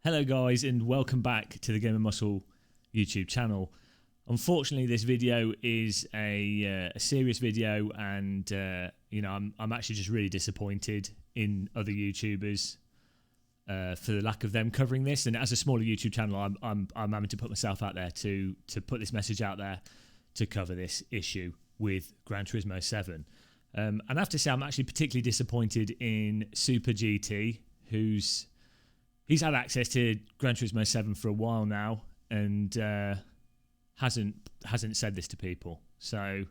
Hello guys and welcome back to the Game of Muscle YouTube channel. Unfortunately this video is a serious video and I'm actually just really disappointed in other YouTubers for the lack of them covering this, and as a smaller YouTube channel I'm having to put myself out there to put this message out there to cover this issue with Gran Turismo 7. And I have to say I'm actually particularly disappointed in Super GT, he's had access to Gran Turismo 7 for a while now and hasn't said this to people. So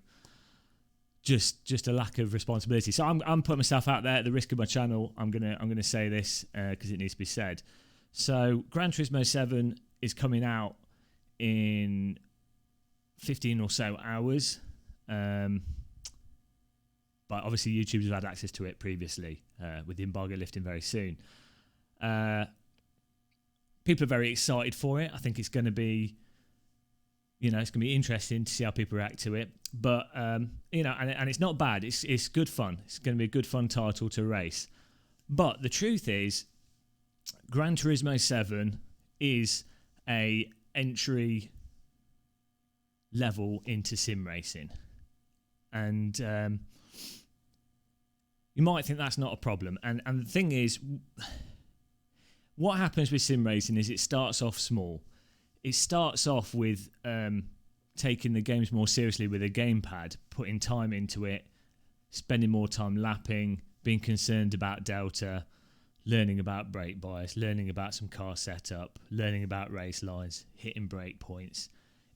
just a lack of responsibility. So I'm putting myself out there at the risk of my channel. I'm gonna say this because it needs to be said. So Gran Turismo 7 is coming out in 15 or so hours. But obviously YouTubers have had access to it previously with the embargo lifting very soon. People are very excited for it. I think it's going to be, it's going to be interesting to see how people react to it. But, and it's not bad. It's good fun. It's going to be a good fun title to race. But the truth is, Gran Turismo 7 is a entry level into sim racing. And you might think that's not a problem. And the thing is, what happens with sim racing is it starts off small. It starts off with taking the games more seriously with a gamepad, putting time into it, spending more time lapping, being concerned about delta, learning about brake bias, learning about some car setup, learning about race lines, hitting brake points.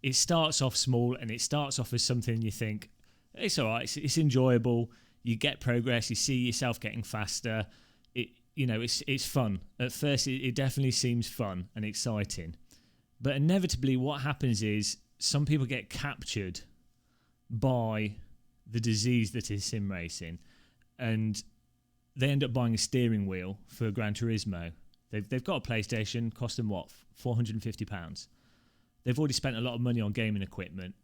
It starts off small and it starts off as something you think, it's all right, it's enjoyable, you get progress, you see yourself getting faster. It's fun. At first, it definitely seems fun and exciting. But inevitably, what happens is some people get captured by the disease that is sim racing, and they end up buying a steering wheel for Gran Turismo. They've got a PlayStation, cost them what, £450. They've already spent a lot of money on gaming equipment.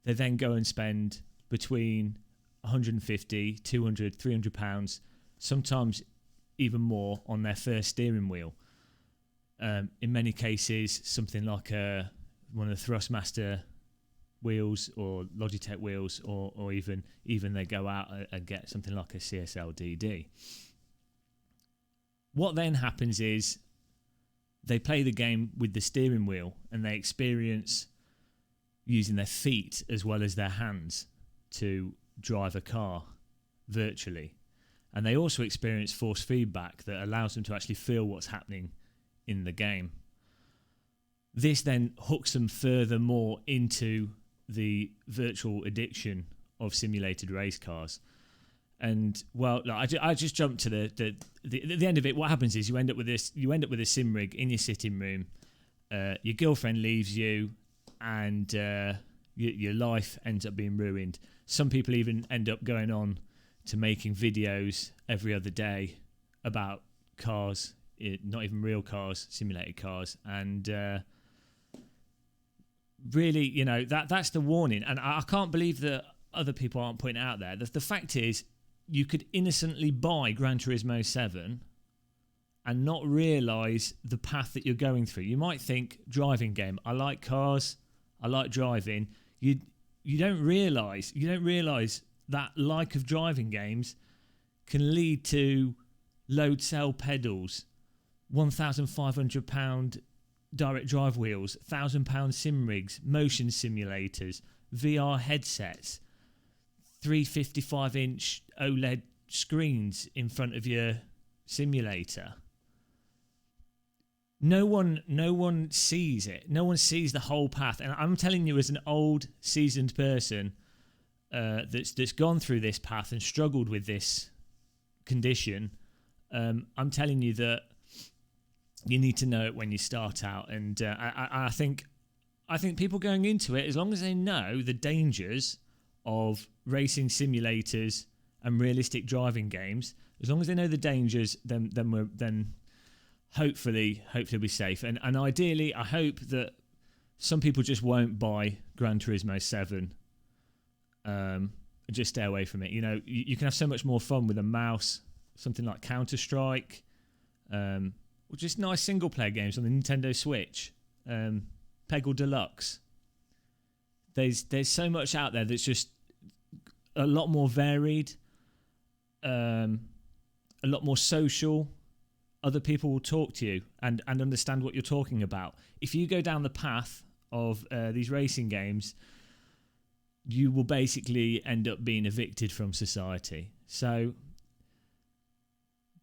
They then go and spend between 150, 200, 300 pounds, sometimes even more, on their first steering wheel. In many cases, something like one of the Thrustmaster wheels or Logitech wheels, or even they go out and get something like a CSL DD. What then happens is they play the game with the steering wheel and they experience using their feet as well as their hands to drive a car virtually. And they also experience force feedback that allows them to actually feel what's happening in the game. This then hooks them furthermore into the virtual addiction of simulated race cars. And well, I just jumped to the end of it. What happens is you end up with a sim rig in your sitting room. Your girlfriend leaves you, and your life ends up being ruined. Some people even end up going on to making videos every other day about cars, not even real cars, simulated cars. And really, that's the warning. And I can't believe that other people aren't putting it out there. The fact is, you could innocently buy Gran Turismo 7 and not realise the path that you're going through. You might think, driving game, I like cars, I like driving. You don't realise that like of driving games can lead to load cell pedals, £1,500 direct drive wheels, £1,000 sim rigs, motion simulators, VR headsets, 355-inch OLED screens in front of your simulator. No one sees it. No one sees the whole path. And I'm telling you, as an old, seasoned person that's gone through this path and struggled with this condition, I'm telling you that you need to know it when you start out. And I think people going into it, as long as they know the dangers of racing simulators and realistic driving games, as long as they know the dangers, then hopefully we'll be safe. And ideally, I hope that some people just won't buy Gran Turismo 7. Just stay away from it. You can have so much more fun with a mouse, something like Counter-Strike, or just nice single player games on the Nintendo Switch. Peggle Deluxe. There's so much out there that's just a lot more varied, a lot more social. Other people will talk to you and understand what you're talking about. If you go down the path of these racing games, you will basically end up being evicted from society. So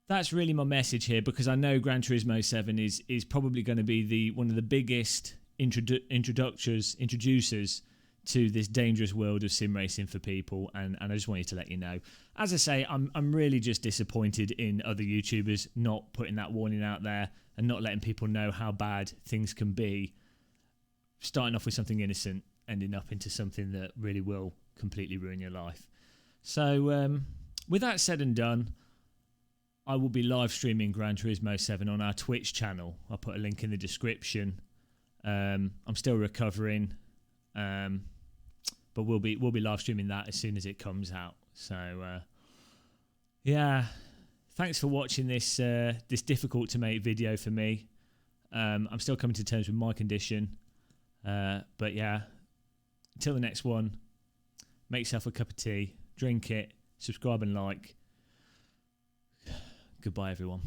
that's really my message here, because I know Gran Turismo 7 is probably going to be one of the biggest introducers to this dangerous world of sim racing for people, and I just wanted to let you know. As I say, I'm really just disappointed in other YouTubers not putting that warning out there and not letting people know how bad things can be, starting off with something innocent, ending up into something that really will completely ruin your life. So with that said and done, I will be live streaming Gran Turismo 7 on our Twitch channel. I'll put a link in the description. I'm still recovering, but we'll be live streaming that as soon as it comes out. So yeah, thanks for watching this difficult to make video for me. I'm still coming to terms with my condition, but yeah, until the next one, make yourself a cup of tea, drink it, subscribe and like. Goodbye everyone.